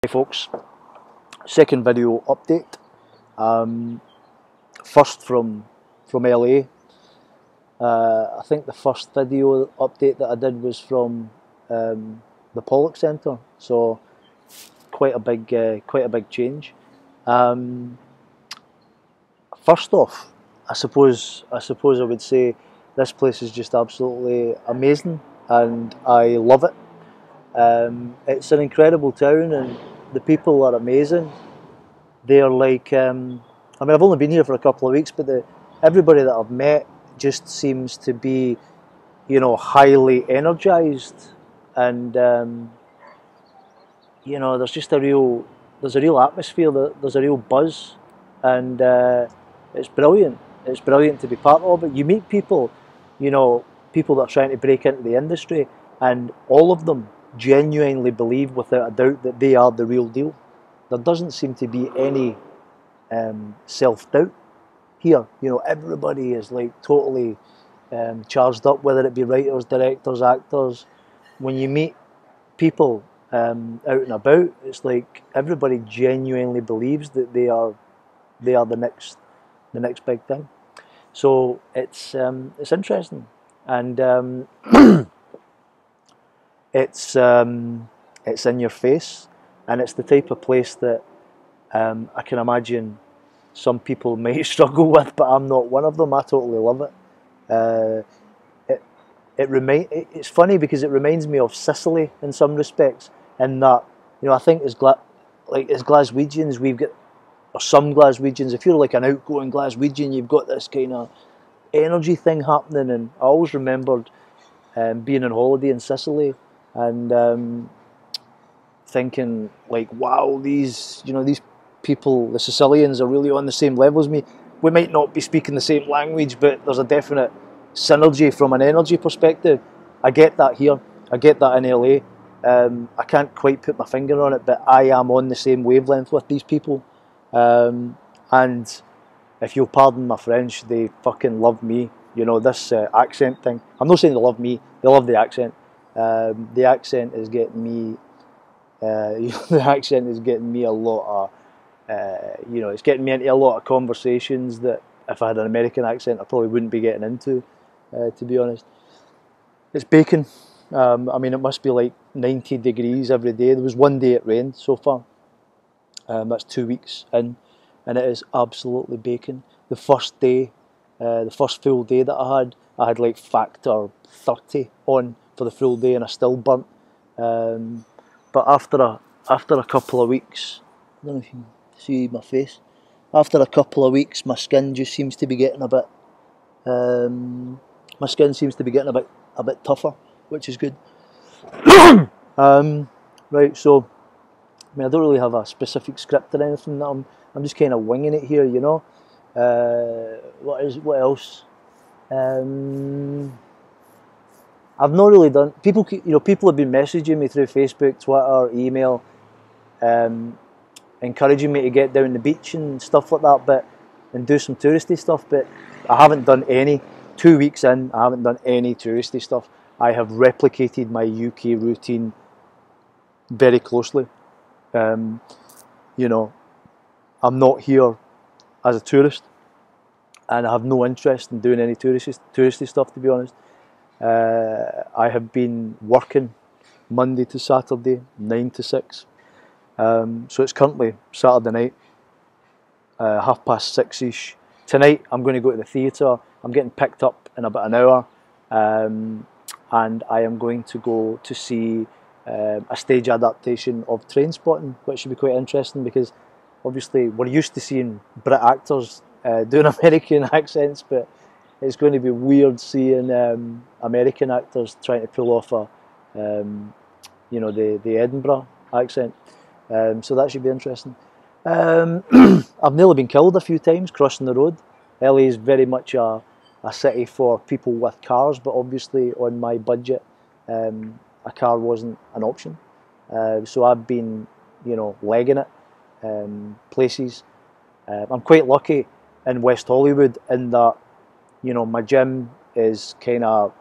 Hey folks, second video update. First from LA. I think the first video update that I did was from the Pollock Centre, so quite a big change. First off, I suppose I would say this place is just absolutely amazing, and I love it. It's an incredible town, and the people are amazing. They're like, I mean, I've only been here for a couple of weeks, but everybody that I've met just seems to be, highly energized, and there's a real atmosphere, there's a real buzz, and it's brilliant. It's brilliant to be part of it. You meet people, people that are trying to break into the industry, and all of them genuinely believe without a doubt that they are the real deal. There doesn't seem to be any self-doubt here. Everybody is like totally charged up, whether it be writers, directors, actors. When you meet people out and about, it's like everybody genuinely believes that they are the next big thing. So it's interesting, and it's in your face, and it's the type of place that I can imagine some people may struggle with, but I'm not one of them. I totally love it. It's funny because it reminds me of Sicily in some respects, in that I think as Glaswegians we've got, or some Glaswegians, if you're like an outgoing Glaswegian, you've got this kind of energy thing happening. And I always remembered being on holiday in Sicily and thinking like, wow, these people, the Sicilians, are really on the same level as me. We might not be speaking the same language, but there's a definite synergy from an energy perspective. I get that here. I get that in LA. I can't quite put my finger on it, but I am on the same wavelength with these people. And if you'll pardon my French, they fucking love me. This accent thing. I'm not saying they love me. They love the accent. The accent is getting me. The accent is getting me a lot of. It's getting me into a lot of conversations that if I had an American accent, I probably wouldn't be getting into, to be honest. It's baking. I mean, it must be like 90 degrees every day. There was one day it rained so far. That's 2 weeks in, and it is absolutely baking. The first full day that I had like factor 30 on for the full day, and I still burnt. But after a couple of weeks, I don't know if you can see my face. After a couple of weeks, my skin just seems to be getting a bit. My skin seems to be getting a bit tougher, which is good. Right, so I mean, I don't really have a specific script or anything. I'm just kind of winging it here, What else? I've not really done. People have been messaging me through Facebook, Twitter, email, encouraging me to get down the beach and stuff like that, and do some touristy stuff. But I haven't done any. 2 weeks in, I haven't done any touristy stuff. I have replicated my UK routine very closely. I'm not here as a tourist, and I have no interest in doing any touristy stuff, to be honest. I have been working Monday to Saturday, 9 to 6. So it's currently Saturday night, 6:30ish. Tonight I'm going to go to the theatre. I'm getting picked up in about an hour, and I am going to go to see a stage adaptation of Trainspotting, which should be quite interesting because obviously we're used to seeing Brit actors doing American accents, but it's going to be weird seeing American actors trying to pull off the Edinburgh accent. So that should be interesting. I've nearly been killed a few times crossing the road. LA is very much a city for people with cars, but obviously on my budget, a car wasn't an option. So I've been, legging it places. I'm quite lucky in West Hollywood in that, my gym is kind of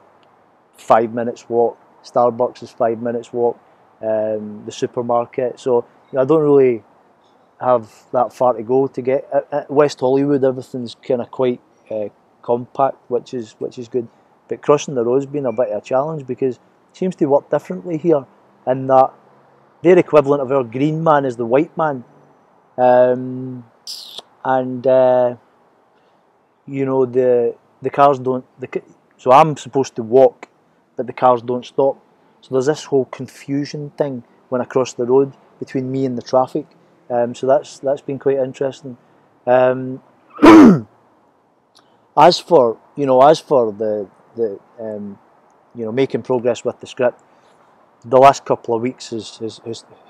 5 minutes walk. Starbucks is 5 minutes walk. The supermarket. So I don't really have that far to go to get at West Hollywood. Everything's kind of quite compact, which is good. But crossing the road's been a bit of a challenge because it seems to work differently here, in that their equivalent of our green man is the white man, and the cars don't. So I'm supposed to walk, but the cars don't stop. So there's this whole confusion thing when I cross the road between me and the traffic. So that's been quite interesting. As for the making progress with the script, the last couple of weeks has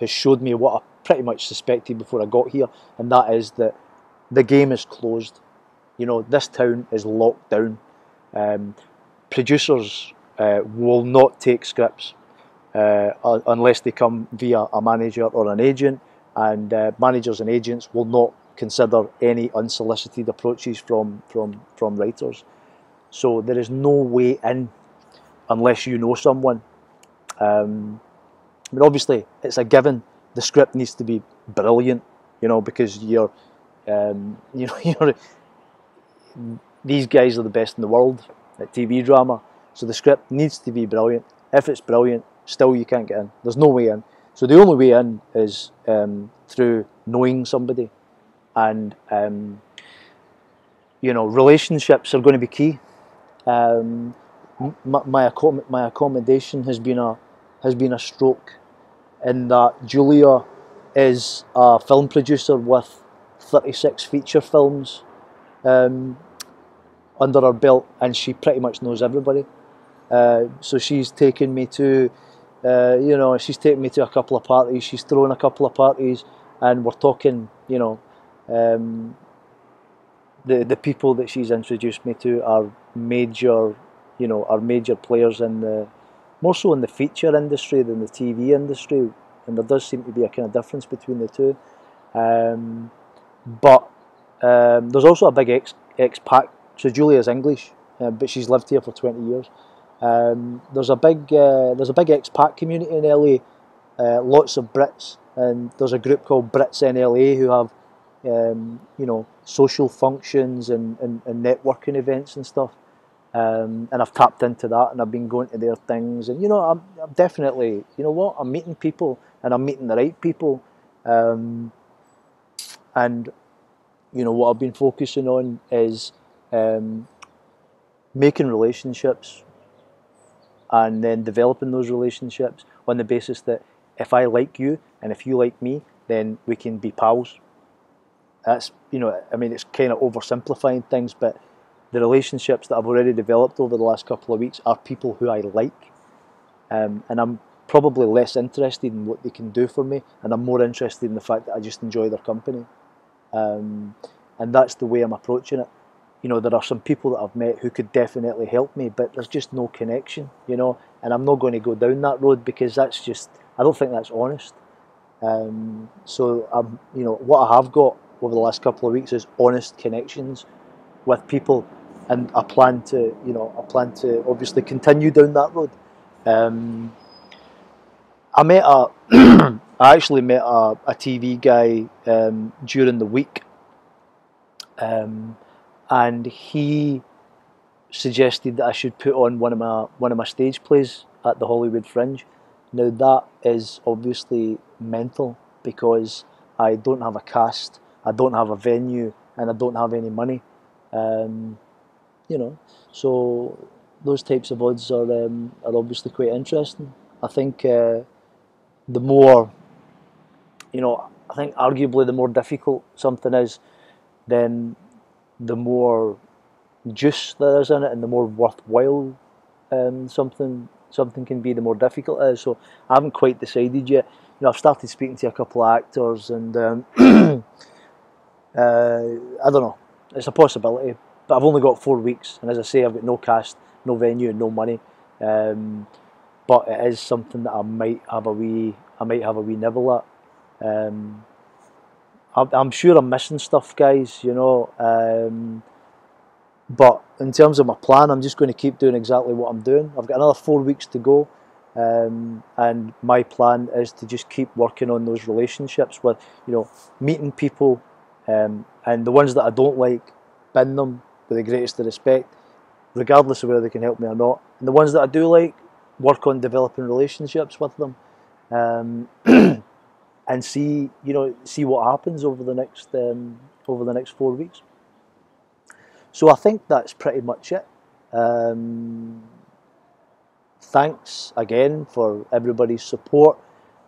showed me what I pretty much suspected before I got here, and that is that the game is closed. This town is locked down. Producers will not take scripts unless they come via a manager or an agent, and managers and agents will not consider any unsolicited approaches from writers. So there is no way in unless you know someone. But obviously it's a given. The script needs to be brilliant, because you're these guys are the best in the world at TV drama. So the script needs to be brilliant. If it's brilliant, still you can't get in. There's no way in. So the only way in is through knowing somebody, and relationships are going to be key. My accommodation has been a stroke, in that Julia is a film producer with 36 feature films under her belt, and she pretty much knows everybody. So she's taken me to, she's taken me to a couple of parties. She's thrown a couple of parties, and we're talking, the people that she's introduced me to are major players in more so in the feature industry than the TV industry, and there does seem to be a kind of difference between the two. But there's also a big expat. So Julia's English, but she's lived here for 20 years. There's a big expat community in LA, lots of Brits, and there's a group called Brits in LA who have social functions and networking events and stuff. And I've tapped into that, and I've been going to their things, and I'm definitely, I'm meeting people, and I'm meeting the right people, and what I've been focusing on is making relationships, and then developing those relationships on the basis that if I like you and if you like me, then we can be pals. That's, it's kind of oversimplifying things, but the relationships that I've already developed over the last couple of weeks are people who I like, and I'm probably less interested in what they can do for me, and I'm more interested in the fact that I just enjoy their company, and that's the way I'm approaching it. There are some people that I've met who could definitely help me, but there's just no connection, and I'm not going to go down that road, because that's just, I don't think that's honest. So I'm, what I have got over the last couple of weeks is honest connections with people, and I plan to obviously continue down that road. I actually met a TV guy during the week, and he suggested that I should put on one of my stage plays at the Hollywood Fringe. Now that is obviously mental, because I don't have a cast, I don't have a venue, and I don't have any money. So those types of odds are obviously quite interesting. I think I think arguably the more difficult something is, then the more juice there is in it, and the more worthwhile something can be, the more difficult it is. So I haven't quite decided yet. I've started speaking to a couple of actors, and I don't know. It's a possibility, but I've only got 4 weeks, and as I say, I've got no cast, no venue, and no money. But it is something that I might have a wee nibble at. I'm sure I'm missing stuff, guys. But in terms of my plan, I'm just going to keep doing exactly what I'm doing. I've got another 4 weeks to go. and my plan is to just keep working on those relationships with, meeting people, and the ones that I don't like, bin them with the greatest of respect, regardless of whether they can help me or not. And the ones that I do like, work on developing relationships with them, and see what happens over the next 4 weeks. So I think that's pretty much it. Thanks again for everybody's support,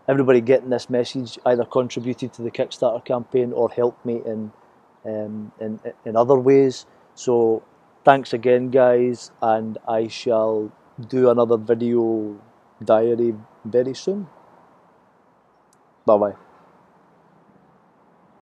everybody getting this message, either contributed to the Kickstarter campaign or helped me in other ways. So thanks again, guys, and I shall do another video diary very soon. Bye bye.